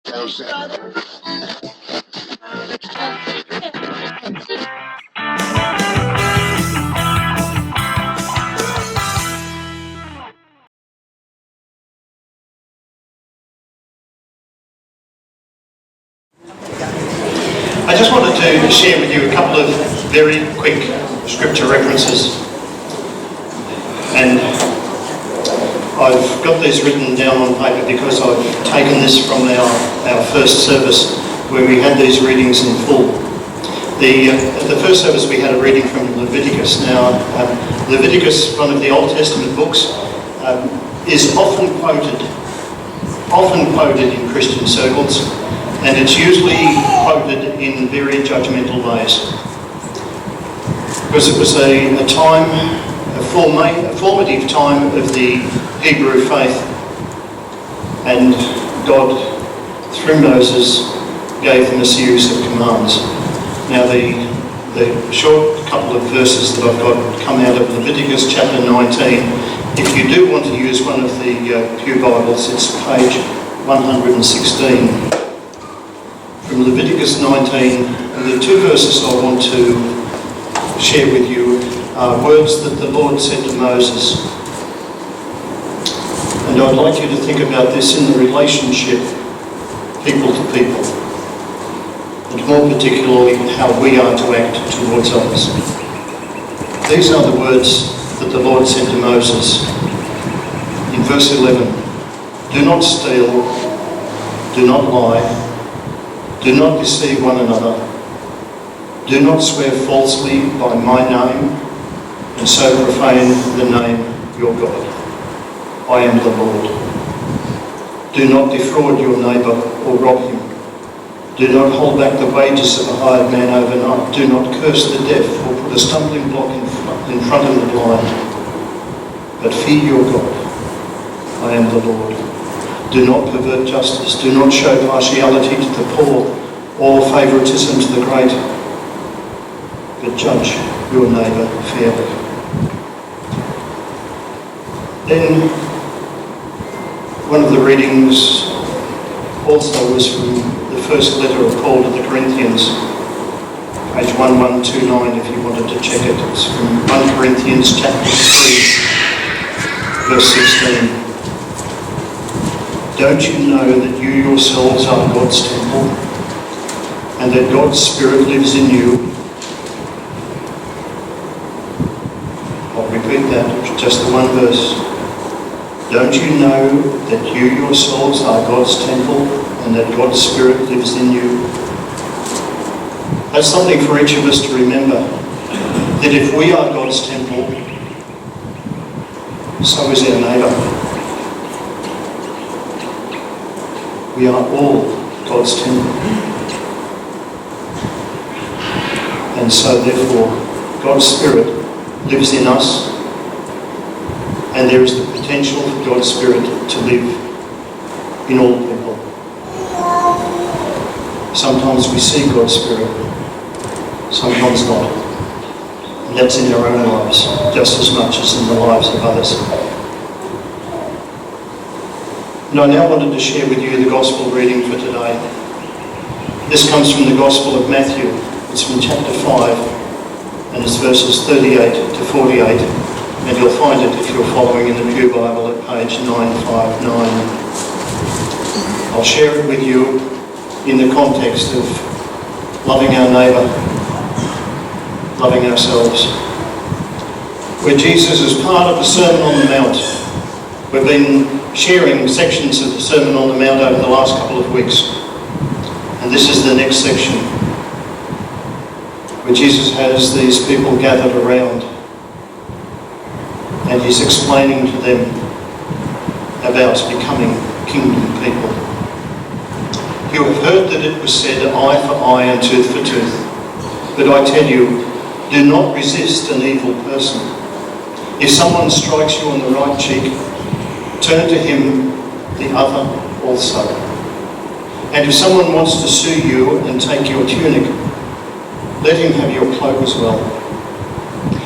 I just wanted to share with you a couple of very quick scripture references, and I've got these written down on paper because I've taken this from our first service where we had these readings in full. At the first service we had a reading from Leviticus. Now Leviticus, one of the Old Testament books, is often quoted in Christian circles, and it's usually quoted in very judgmental ways. Because it was a formative time of the Hebrew faith, and God, through Moses, gave them a series of commands. Now the short couple of verses that I've got come out of Leviticus chapter 19. If you do want to use one of the Pew Bibles, it's page 116. From Leviticus 19, and the two verses I want to share with you are words that the Lord said to Moses. And I'd like you to think about this in the relationship people to people, and more particularly how we are to act towards others. These are the words that the Lord said to Moses in verse 11. Do not steal, do not lie, do not deceive one another. Do not swear falsely by my name, and so profane the name your God. I am the Lord. Do not defraud your neighbour or rob him. Do not hold back the wages of a hired man overnight. Do not curse the deaf or put a stumbling block in front of the blind. But fear your God. I am the Lord. Do not pervert justice. Do not show partiality to the poor or favouritism to the great, but judge your neighbour fairly. Then one of the readings also was from the first letter of Paul to the Corinthians, page 1129 if you wanted to check it. It's from 1 Corinthians chapter 3, verse 16. Don't you know that you yourselves are God's temple, and that God's Spirit lives in you? I'll repeat that, just the one verse. Don't you know that you yourselves are God's temple, and that God's Spirit lives in you? That's something for each of us to remember, that if we are God's temple, so is our neighbour. We are all God's temple. And so therefore, God's Spirit lives in us, and there is the potential for God's Spirit to live in all people. Sometimes we see God's Spirit, sometimes not. And that's in our own lives, just as much as in the lives of others. And I now wanted to share with you the Gospel reading for today. This comes from the Gospel of Matthew. It's from chapter 5, and it's verses 38 to 48. And you'll find it if you're following in the Pew Bible at page 959. I'll share it with you in the context of loving our neighbour, loving ourselves. Where Jesus is part of the Sermon on the Mount. We've been sharing sections of the Sermon on the Mount over the last couple of weeks. And this is the next section, where Jesus has these people gathered around, and he's explaining to them about becoming kingdom people. You have heard that it was said, eye for eye and tooth for tooth. But I tell you, do not resist an evil person. If someone strikes you on the right cheek, turn to him the other also. And if someone wants to sue you and take your tunic, let him have your cloak as well.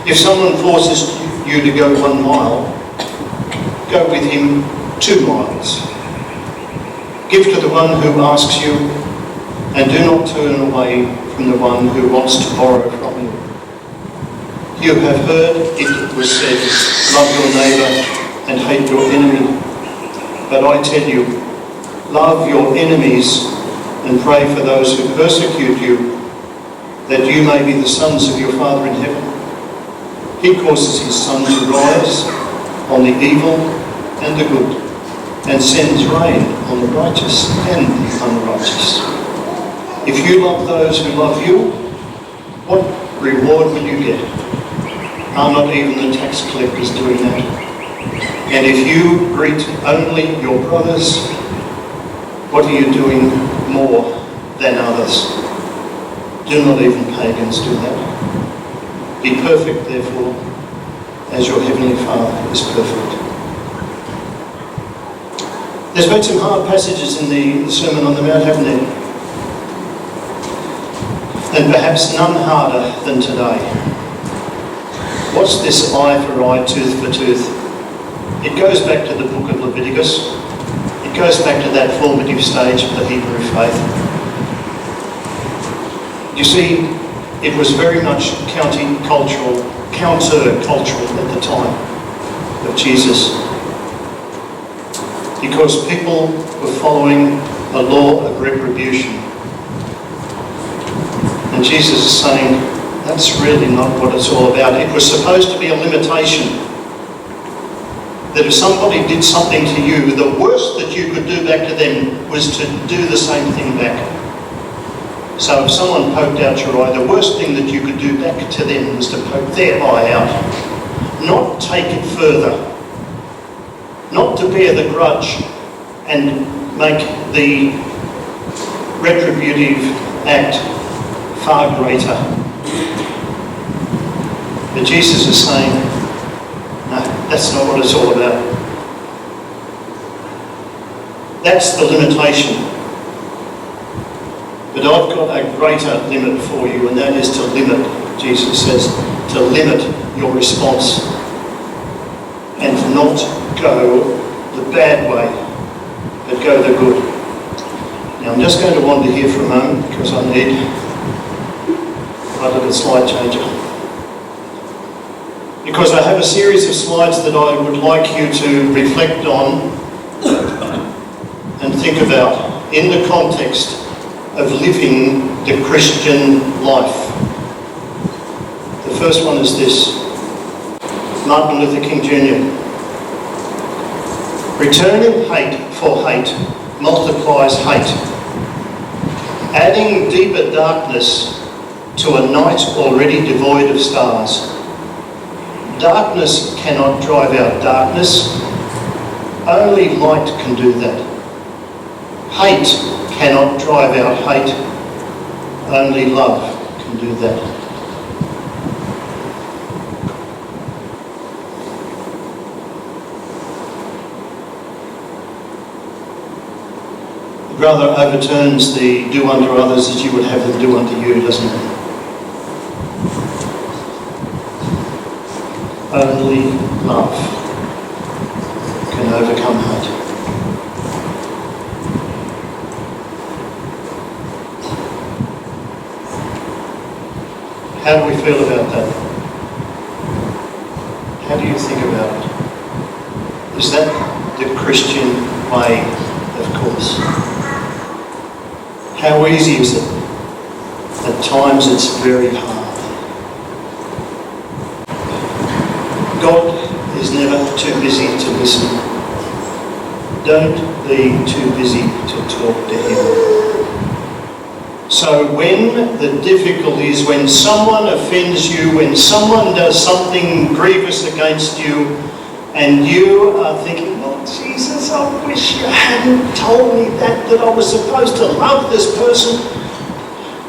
If someone forces you to go 1 mile, go with him 2 miles. Give to the one who asks you, and do not turn away from the one who wants to borrow from you. You have heard it was said, love your neighbour and hate your enemy. But I tell you, love your enemies and pray for those who persecute you, that you may be the sons of your Father in heaven. He causes his sun to rise on the evil and the good, and sends rain on the righteous and the unrighteous. If you love those who love you, what reward will you get? Are not even the tax collectors doing that? And if you greet only your brothers, what are you doing more than others? Do not even pagans do that. Be perfect, therefore, as your heavenly Father is perfect. There's been some hard passages in the Sermon on the Mount, haven't there? And perhaps none harder than today. What's this eye for eye, tooth for tooth? It goes back to the book of Leviticus. It goes back to that formative stage of the Hebrew faith. You see, it was very much counter-cultural at the time of Jesus, because people were following a law of retribution. And Jesus is saying, that's really not what it's all about. It was supposed to be a limitation. That if somebody did something to you, the worst that you could do back to them was to do the same thing back. So if someone poked out your eye, the worst thing that you could do back to them was to poke their eye out. Not take it further. Not to bear the grudge and make the retributive act far greater. But Jesus is saying, no, that's not what it's all about. That's the limitation. But I've got a greater limit for you, and that is to limit, Jesus says, to limit your response and not go the bad way, but go the good. Now I'm just going to wander here for a moment because I need a little slide changer. Because I have a series of slides that I would like you to reflect on and think about in the context of living the Christian life. The first one is this. Martin Luther King Jr. Returning hate for hate multiplies hate. Adding deeper darkness to a night already devoid of stars. Darkness cannot drive out darkness. Only light can do that. Hate cannot drive out hate. Only love can do that. It rather overturns the do unto others as you would have them do unto you, doesn't it? Only love can overcome hate. How do we feel about that? How do you think about it? Is that the Christian way? Of course. How easy is it? At times it's very hard. God is never too busy to listen. Don't be too busy to talk to Him. So when the difficulties, when someone offends you, when someone does something grievous against you, and you are thinking, oh Jesus, I wish you hadn't told me that I was supposed to love this person.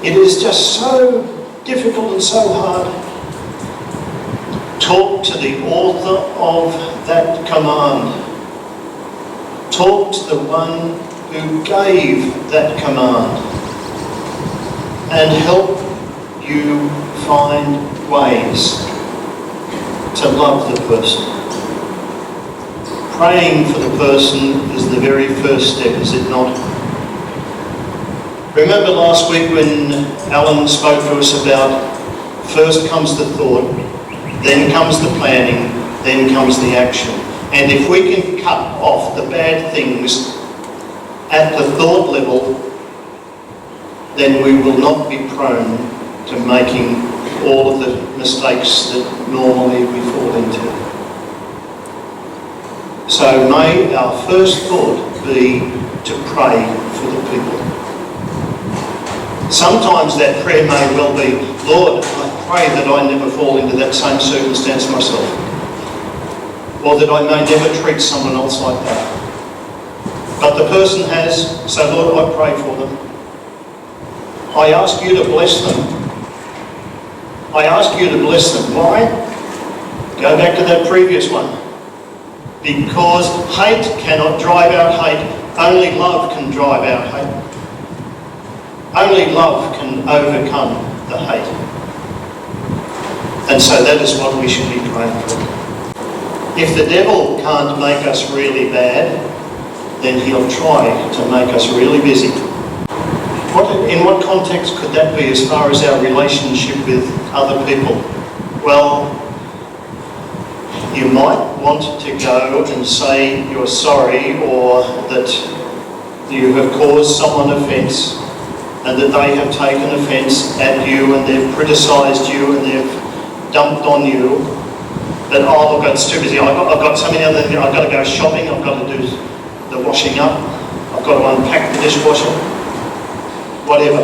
It is just so difficult and so hard. Talk to the author of that command. Talk to the one who gave that command. And help you find ways to love the person. Praying for the person is the very first step, is it not? Remember last week when Alan spoke to us about first comes the thought, then comes the planning, then comes the action. And if we can cut off the bad things at the thought level, then we will not be prone to making all of the mistakes that normally we fall into. So may our first thought be to pray for the people. Sometimes that prayer may well be, Lord, I pray that I never fall into that same circumstance myself, or that I may never treat someone else like that. But the person has, so Lord, I pray for them. I ask you to bless them. I ask you to bless them. Why? Go back to that previous one. Because hate cannot drive out hate. Only love can drive out hate. Only love can overcome the hate. And so that is what we should be praying for. If the devil can't make us really bad, then he'll try to make us really busy. In what context could that be as far as our relationship with other people? Well, you might want to go and say you're sorry, or that you have caused someone offence, and that they have taken offence at you and they've criticised you and they've dumped on you. That, oh look, it's too busy, I've got so many other things, I've got to go shopping, I've got to do the washing up, I've got to unpack the dishwasher, whatever.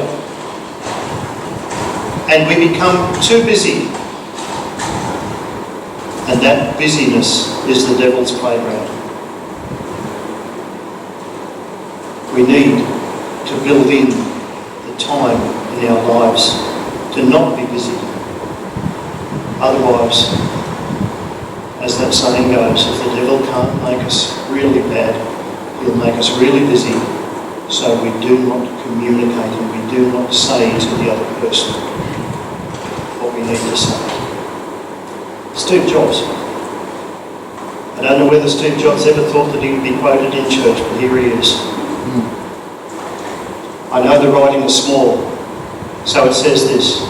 And we become too busy. And that busyness is the devil's playground. We need to build in the time in our lives to not be busy. Otherwise, as that saying goes, if the devil can't make us really bad, he'll make us really busy, so we do not communicate and we do not say to the other person what we need to say. Steve Jobs. I don't know whether Steve Jobs ever thought that he would be quoted in church, but here he is. I know the writing is small, so it says this: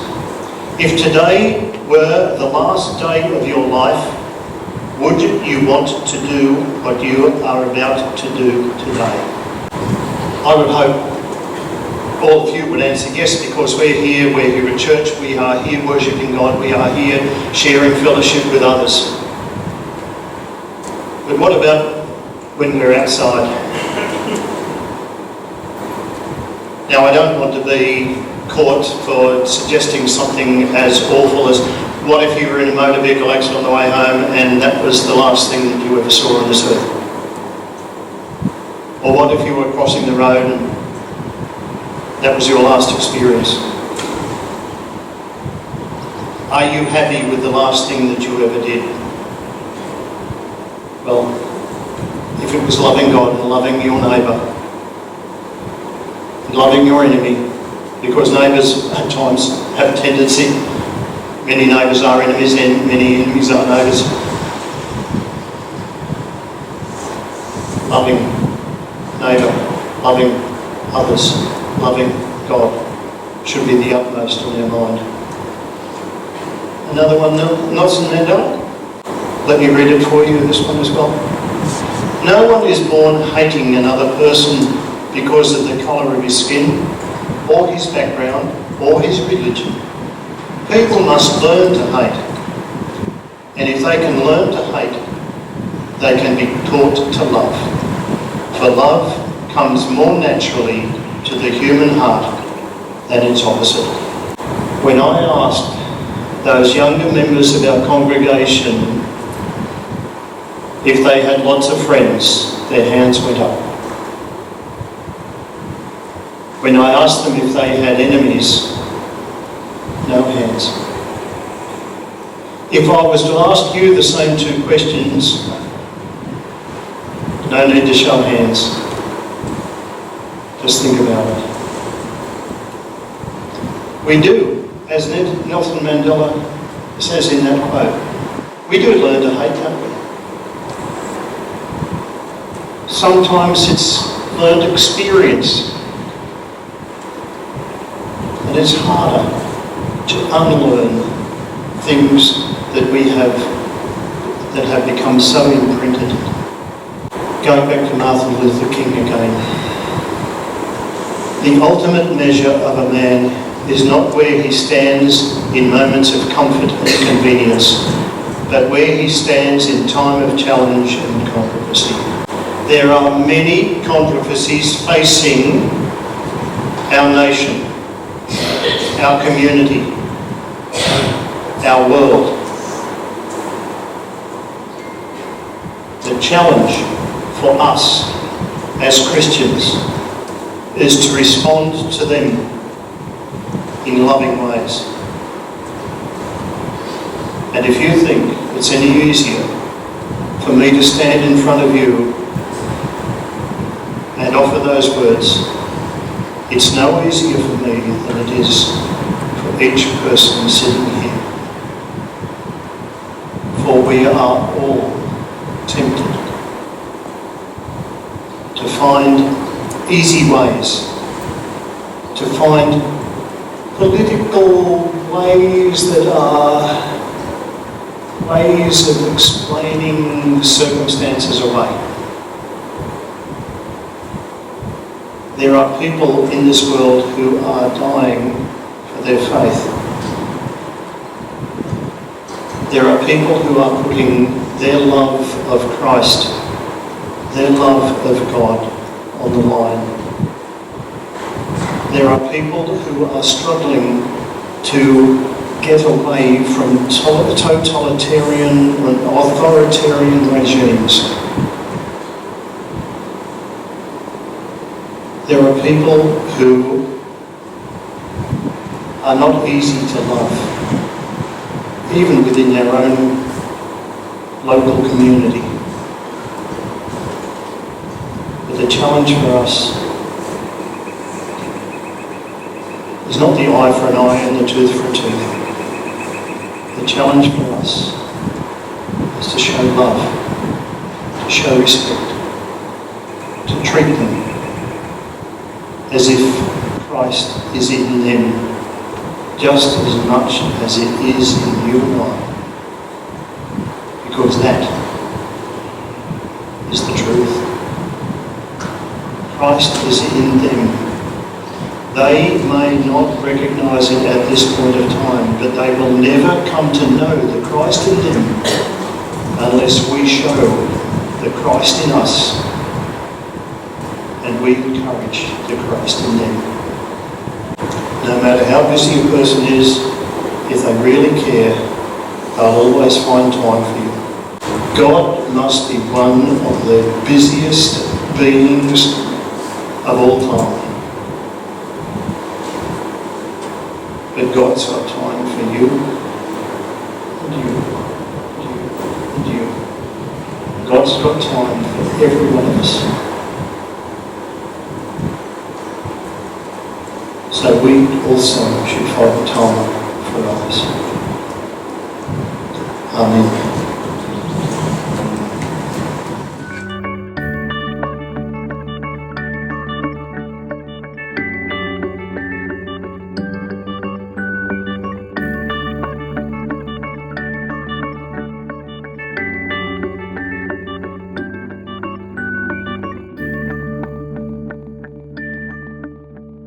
if today were the last day of your life, would you want to do what you are about to do today? I would hope all of you would answer yes, because we're here at church, we are here worshipping God, we are here sharing fellowship with others. But what about when we're outside? Now, I don't want to be caught for suggesting something as awful as, what if you were in a motor vehicle accident on the way home and that was the last thing that you ever saw on this earth? Or what if you were crossing the road and that was your last experience? Are you happy with the last thing that you ever did? Well, if it was loving God and loving your neighbour, and loving your enemy, because neighbours at times have a tendency, many neighbours are enemies and many enemies are neighbours. Loving neighbour, loving others, loving God should be the utmost on our mind. Another one, Nelson Mandela. Let me read it for you, this one as well. No one is born hating another person because of the colour of his skin, or his background, or his religion. People must learn to hate. And if they can learn to hate, they can be taught to love. For love comes more naturally to the human heart than its opposite. When I asked those younger members of our congregation if they had lots of friends, their hands went up. When I asked them if they had enemies, no hands. If I was to ask you the same two questions, no need to show hands. Just think about it. We do, as Nelson Mandela says in that quote, we do learn to hate, don't we? Sometimes it's learned experience. And it's harder to unlearn things that we have, that have become so imprinted. Going back to Martin Luther King again. The ultimate measure of a man is not where he stands in moments of comfort and convenience, but where he stands in time of challenge and controversy. There are many controversies facing our nation, our community, our world. The challenge for us as Christians is to respond to them in loving ways. And if you think it's any easier for me to stand in front of you and offer those words, it's no easier for me than it is for each person sitting here. For we are all tempted to find easy ways, to find political ways that are ways of explaining circumstances away. There are people in this world who are dying for their faith. There are people who are putting their love of Christ, their love of God on the line. There are people who are struggling to get away from totalitarian and authoritarian regimes. There are people who are not easy to love, even within their own local community. But the challenge for us is not the eye for an eye and the tooth for a tooth. The challenge for us is to show love, to show respect, to treat them as if Christ is in them just as much as it is in you and I. Because that is the truth. Christ is in them. They may not recognise it at this point of time, but they will never come to know the Christ in them unless we show the Christ in us and we encourage the Christ in them. No matter how busy a person is, if they really care, they'll always find time for you. God must be one of the busiest beings of all time. But God's got time for you, and you, and you, and you. God's got time for every one of us. So we also should find time for others. Amen.